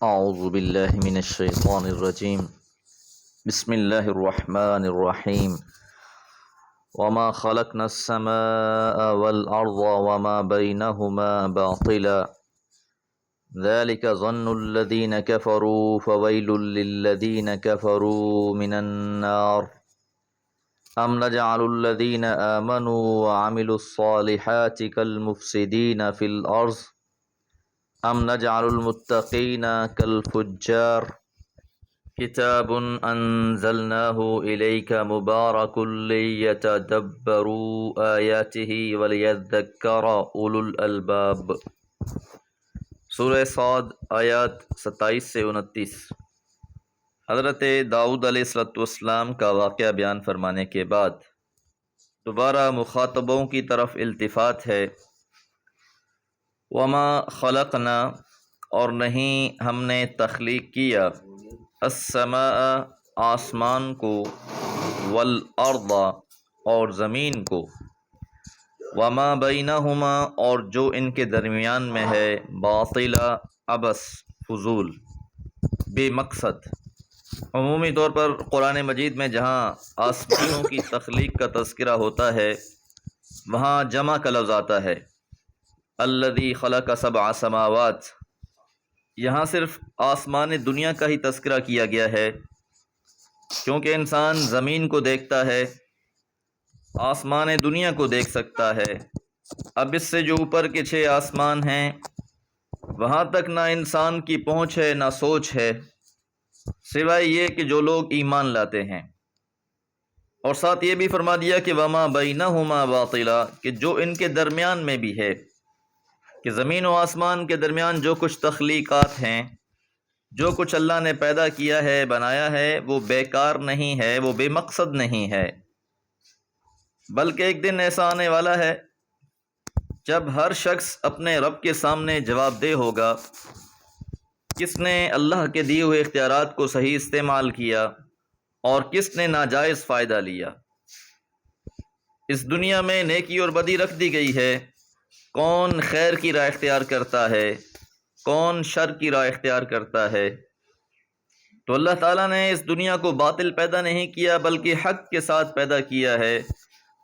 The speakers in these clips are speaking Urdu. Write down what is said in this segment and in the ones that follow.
أعوذ بالله من الشيطان الرجيم. بسم الله الرحمن الرحيم. وما خلقنا السماء والأرض وما بينهما باطلا ذلك ظن الذين كفروا فويل للذين كفروا من النار أم نجعل الذين آمنوا وعملوا الصالحات كالمفسدين في الأرض ام نجعل المتقین کالفجار کتاب انزلناہ الیک مبارک لیتدبروا آیاتہ ولیذکر اولو الالباب۔ سورہ صاد آیات 27 سے 29۔ حضرت داؤد علیہ السلام کا واقعہ بیان فرمانے کے بعد دوبارہ مخاطبوں کی طرف التفات ہے۔ وما خلقنا، اور نہیں ہم نے تخلیق کیا، السماء آسمان کو، والارض اور زمین کو، وما بینہما اور جو ان کے درمیان میں ہے، باطلا عبث فضول بے مقصد۔ عمومی طور پر قرآن مجید میں جہاں آسمانوں کی تخلیق کا تذکرہ ہوتا ہے وہاں جمع کا لفظ آتا ہے، الذی خلق سبع سماوات۔ یہاں صرف آسمان دنیا کا ہی تذکرہ کیا گیا ہے، کیونکہ انسان زمین کو دیکھتا ہے، آسمان دنیا کو دیکھ سکتا ہے۔ اب اس سے جو اوپر کے 6 آسمان ہیں وہاں تک نہ انسان کی پہنچ ہے نہ سوچ ہے، سوائے یہ کہ جو لوگ ایمان لاتے ہیں۔ اور ساتھ یہ بھی فرما دیا کہ وما بینہما باطلا، کہ جو ان کے درمیان میں بھی ہے، کہ زمین و آسمان کے درمیان جو کچھ تخلیقات ہیں، جو کچھ اللہ نے پیدا کیا ہے، بنایا ہے، وہ بیکار نہیں ہے، وہ بے مقصد نہیں ہے، بلکہ ایک دن ایسا آنے والا ہے جب ہر شخص اپنے رب کے سامنے جواب دہ ہوگا، کس نے اللہ کے دیے ہوئے اختیارات کو صحیح استعمال کیا اور کس نے ناجائز فائدہ لیا۔ اس دنیا میں نیکی اور بدی رکھ دی گئی ہے، کون خیر کی راہ اختیار کرتا ہے، کون شر کی راہ اختیار کرتا ہے۔ تو اللہ تعالیٰ نے اس دنیا کو باطل پیدا نہیں کیا بلکہ حق کے ساتھ پیدا کیا ہے،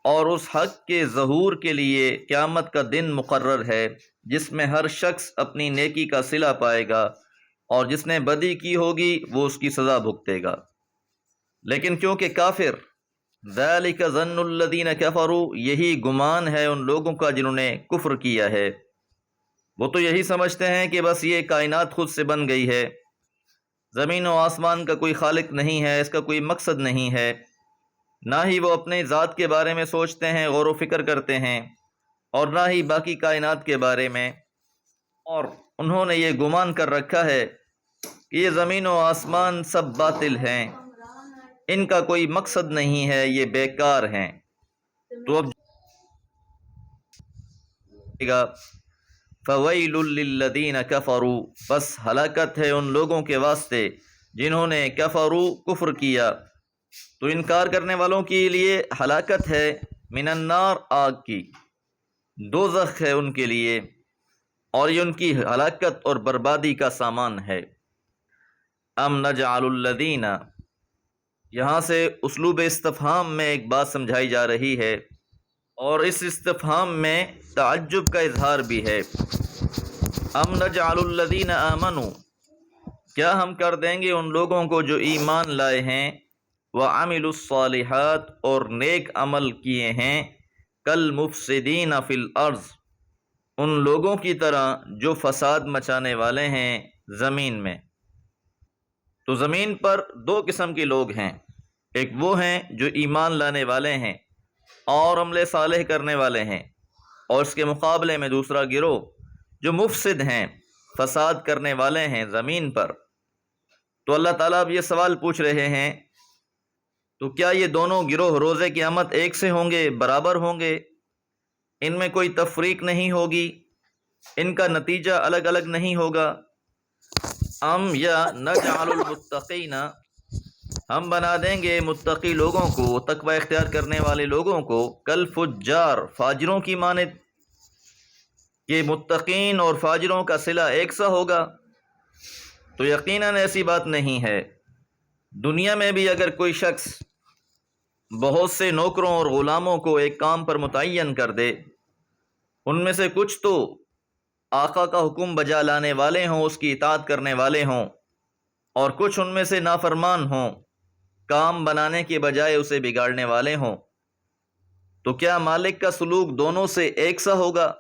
اور اس حق کے ظہور کے لیے قیامت کا دن مقرر ہے جس میں ہر شخص اپنی نیکی کا صلہ پائے گا، اور جس نے بدی کی ہوگی وہ اس کی سزا بھگتے گا۔ لیکن کیونکہ کافر، ذالک ظن الذین کفروا، یہی گمان ہے ان لوگوں کا جنہوں نے کفر کیا ہے، وہ تو یہی سمجھتے ہیں کہ بس یہ کائنات خود سے بن گئی ہے، زمین و آسمان کا کوئی خالق نہیں ہے، اس کا کوئی مقصد نہیں ہے، نہ ہی وہ اپنے ذات کے بارے میں سوچتے ہیں، غور و فکر کرتے ہیں، اور نہ ہی باقی کائنات کے بارے میں، اور انہوں نے یہ گمان کر رکھا ہے کہ یہ زمین و آسمان سب باطل ہیں، ان کا کوئی مقصد نہیں ہے، یہ بیکار ہیں۔ تو اب فَوَيْلٌ لِّلَّذِينَ كَفَرُوا، بس ہلاکت ہے ان لوگوں کے واسطے جنہوں نے کفروا کفر کیا۔ تو انکار کرنے والوں کے لیے ہلاکت ہے، من النار آگ کی، دوزخ ہے ان کے لیے، اور یہ ان کی ہلاکت اور بربادی کا سامان ہے۔ ام نجعل الذین، یہاں سے اسلوب استفہام میں ایک بات سمجھائی جا رہی ہے، اور اس استفہام میں تعجب کا اظہار بھی ہے۔ ام نجعل الذین آمنوا، کیا ہم کر دیں گے ان لوگوں کو جو ایمان لائے ہیں، وعملوا الصالحات اور نیک عمل کیے ہیں، کالمفسدین فی الارض، ان لوگوں کی طرح جو فساد مچانے والے ہیں زمین میں۔ تو زمین پر 2 قسم کے لوگ ہیں، ایک وہ ہیں جو ایمان لانے والے ہیں اور عمل صالح کرنے والے ہیں، اور اس کے مقابلے میں دوسرا گروہ جو مفسد ہیں، فساد کرنے والے ہیں زمین پر۔ تو اللہ تعالیٰ اب یہ سوال پوچھ رہے ہیں، تو کیا یہ دونوں گروہ روز قیامت ایک سے ہوں گے، برابر ہوں گے، ان میں کوئی تفریق نہیں ہوگی، ان کا نتیجہ الگ الگ نہیں ہوگا؟ ام یا نجعل المتقین، ہم بنا دیں گے متقی لوگوں کو، تقوی اختیار کرنے والے لوگوں کو، کالفجار، فاجروں کی مانند، کہ متقین اور فاجروں کا صلہ ایک سا ہوگا؟ تو یقیناً ایسی بات نہیں ہے۔ دنیا میں بھی اگر کوئی شخص بہت سے نوکروں اور غلاموں کو ایک کام پر متعین کر دے، ان میں سے کچھ تو آقا کا حکم بجا لانے والے ہوں، اس کی اطاعت کرنے والے ہوں، اور کچھ ان میں سے نافرمان ہوں، کام بنانے کے بجائے اسے بگاڑنے والے ہوں، تو کیا مالک کا سلوک دونوں سے ایک سا ہوگا؟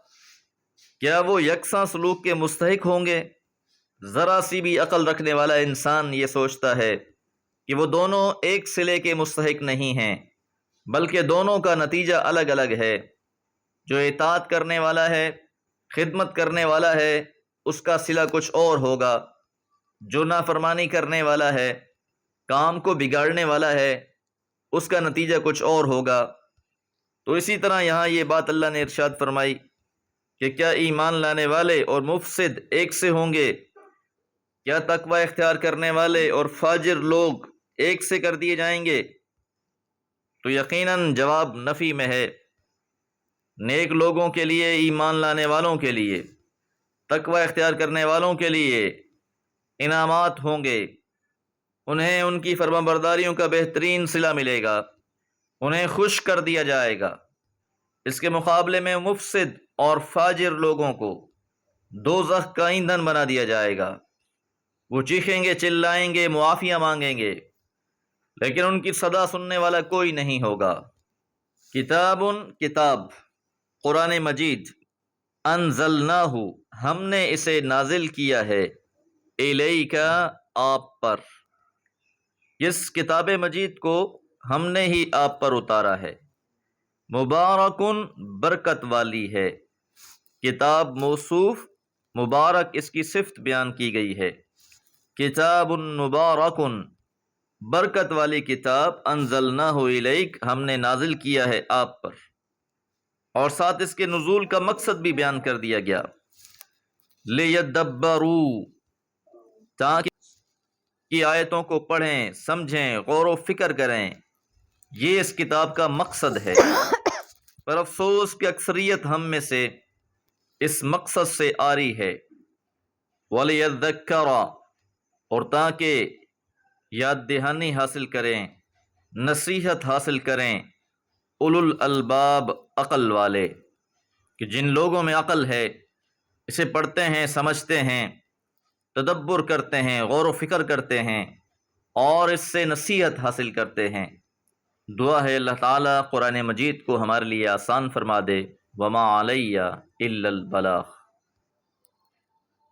کیا وہ یکساں سلوک کے مستحق ہوں گے؟ ذرا سی بھی عقل رکھنے والا انسان یہ سوچتا ہے کہ وہ دونوں ایک صلے کے مستحق نہیں ہیں، بلکہ دونوں کا نتیجہ الگ الگ ہے۔ جو اطاعت کرنے والا ہے، خدمت کرنے والا ہے، اس کا صلہ کچھ اور ہوگا۔ جو نافرمانی کرنے والا ہے، کام کو بگاڑنے والا ہے، اس کا نتیجہ کچھ اور ہوگا۔ تو اسی طرح یہاں یہ بات اللہ نے ارشاد فرمائی کہ کیا ایمان لانے والے اور مفسد ایک سے ہوں گے؟ کیا تقوی اختیار کرنے والے اور فاجر لوگ ایک سے کر دیے جائیں گے؟ تو یقیناً جواب نفی میں ہے۔ نیک لوگوں کے لیے، ایمان لانے والوں کے لیے، تقوی اختیار کرنے والوں کے لیے انعامات ہوں گے، انہیں ان کی فرمانبرداریوں کا بہترین صلہ ملے گا، انہیں خوش کر دیا جائے گا۔ اس کے مقابلے میں مفسد اور فاجر لوگوں کو دوزخ کا ایندھن بنا دیا جائے گا۔ وہ چیخیں گے، چلائیں گے، معافیاں مانگیں گے، لیکن ان کی صدا سننے والا کوئی نہیں ہوگا۔ کتاب قرآن مجید، انزلناہ ہم نے اسے نازل کیا ہے، الیک آپ پر، اس کتاب مجید کو ہم نے ہی آپ پر اتارا ہے، مبارکن برکت والی ہے۔ کتاب موصوف، مبارک اس کی صفت بیان کی گئی ہے۔ کتاب مبارکن برکت والی کتاب، انزلناہ الیک ہم نے نازل کیا ہے آپ پر، اور ساتھ اس کے نزول کا مقصد بھی بیان کر دیا گیا، لیدبروا تاکہ کی آیتوں کو پڑھیں، سمجھیں، غور و فکر کریں، یہ اس کتاب کا مقصد ہے۔ پر افسوس کہ اکثریت ہم میں سے اس مقصد سے آری ہے۔ وَلِيَذَّكَّرَ اور تاکہ یاد دہانی حاصل کریں، نصیحت حاصل کریں، اولو الالباب عقل والے، کہ جن لوگوں میں عقل ہے، اسے پڑھتے ہیں، سمجھتے ہیں، تدبر کرتے ہیں، غور و فکر کرتے ہیں، اور اس سے نصیحت حاصل کرتے ہیں۔ دعا ہے اللہ تعالیٰ قرآن مجید کو ہمارے لیے آسان فرما دے۔ وما علیہ الا البلاغ۔